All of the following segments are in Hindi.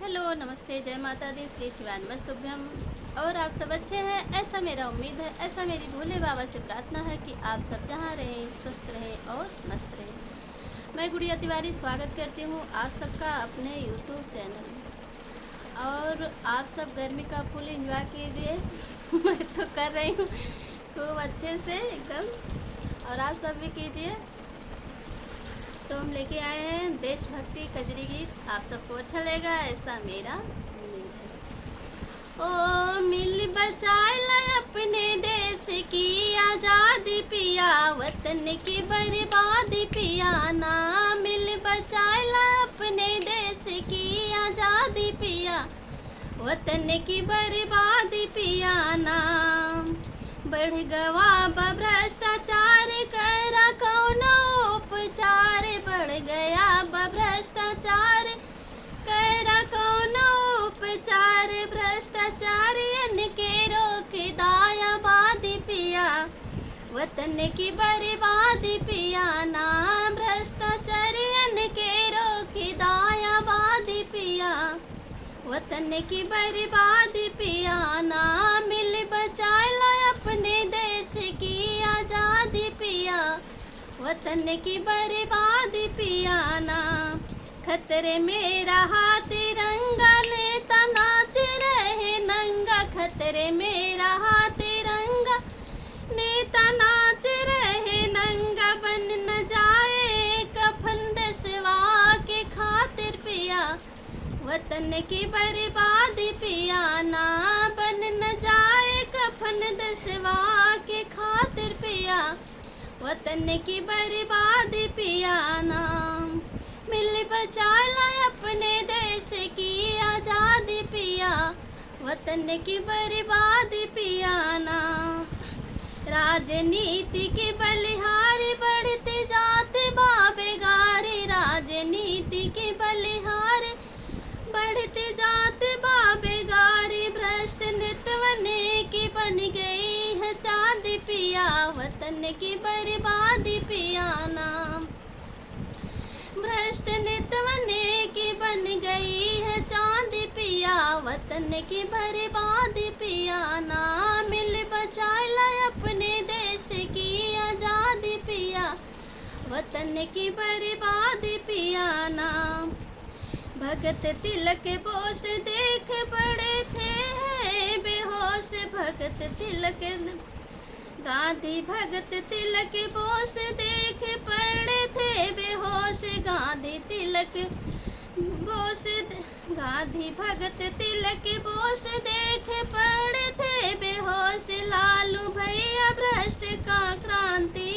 हेलो, नमस्ते, जय माता दी, श्री शिवान मस्तुभ्यम। और आप सब अच्छे हैं, ऐसा मेरा उम्मीद है, ऐसा मेरी भोले बाबा से प्रार्थना है कि आप सब जहाँ रहें स्वस्थ रहें और मस्त रहें। मैं गुड़िया तिवारी स्वागत करती हूँ आप सबका अपने यूट्यूब चैनल में। और आप सब गर्मी का फुल एंजॉय कीजिए। मैं तो कर रही हूँ खूब अच्छे से एकदम, और आप सब भी कीजिए। तो हम लेके आए हैं देशभक्ति कजरी गीत, आप सबको अच्छा लगेगा ऐसा मेरा उम्मीद है। ओ मिल बचाए अपने देश की आज़ादी पिया, वतन की बर्बादी पिया ना। मिल बचाए अपने देश की आज़ादी पिया, वतन की बर्बादी पिया ना। बढ़ गवा भ्रष्टाचार करा कौनो उपचार, बढ़ गया भ्रष्टाचार करा कौनो उपचार। भ्रष्टाचारियन के रोक दायावादी पिया, वतन की बर्बादी पिया ना। भ्रष्टाचारियन के रोक दायावादी पिया, वतन की बर्बादी पिया ना। मिल बचाए अपने देश की आज़ादी पिया, वतन की बर्बादी पिया ना। खतरे में रहा तिरंगा, नेता नाच रहे नंगा। खतरे में रहा तिरंगा, नेता नाच रहे नंगा। बन न जाए कफन देशवा के खातिर पिया, वतन की बर्बादी पिया ना। बन न जाए कफन देशवा के खातिर पिया, वतन की बर्बादी पिया ना। मिल बचाए अपने देश की आज़ादी पिया, वतन की बर्बादी पिया ना। राजनीति के बलिहारी बढ़ते जाते बेगारी, राजनीति के बलिहारी बढ़ते जाते बेगारी। भ्रष्ट नेतवने की बन गई है चांदी पिया, वतन की बर्बादी पिया ना। भ्रष्ट नेतवने की बन गई है चांदी पिया, वतन की बर्बादी पिया ना। मिल बचाए अपने देश की आज़ादी पिया, वतन की बर्बादी पिया ना। भगत तिलक बोस देख पड़े थे बेहोश, भगत तिलक गांधी भगत तिलक बोस देख पड़े थे बेहोश। गांधी तिलक बोस, गांधी भगत तिलक बोस देख पड़े थे बेहोश। लालू भैया भ्रष्ट का क्रांति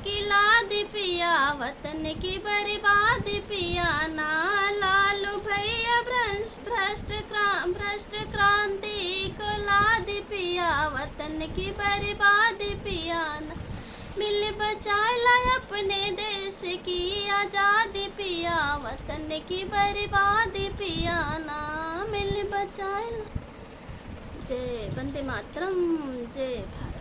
की लादी पिया, वतन की बर्बादी पिया ना। लालू भैया भ्रष्ट क्रांति को लादी पिया, वतन की बर्बादी पिया ना। मिल बचाए अपने देश की आज़ादी पिया, वतन की बर्बादी पिया ना। मिल बचाए। जय वंदे मातरम, जय भारत।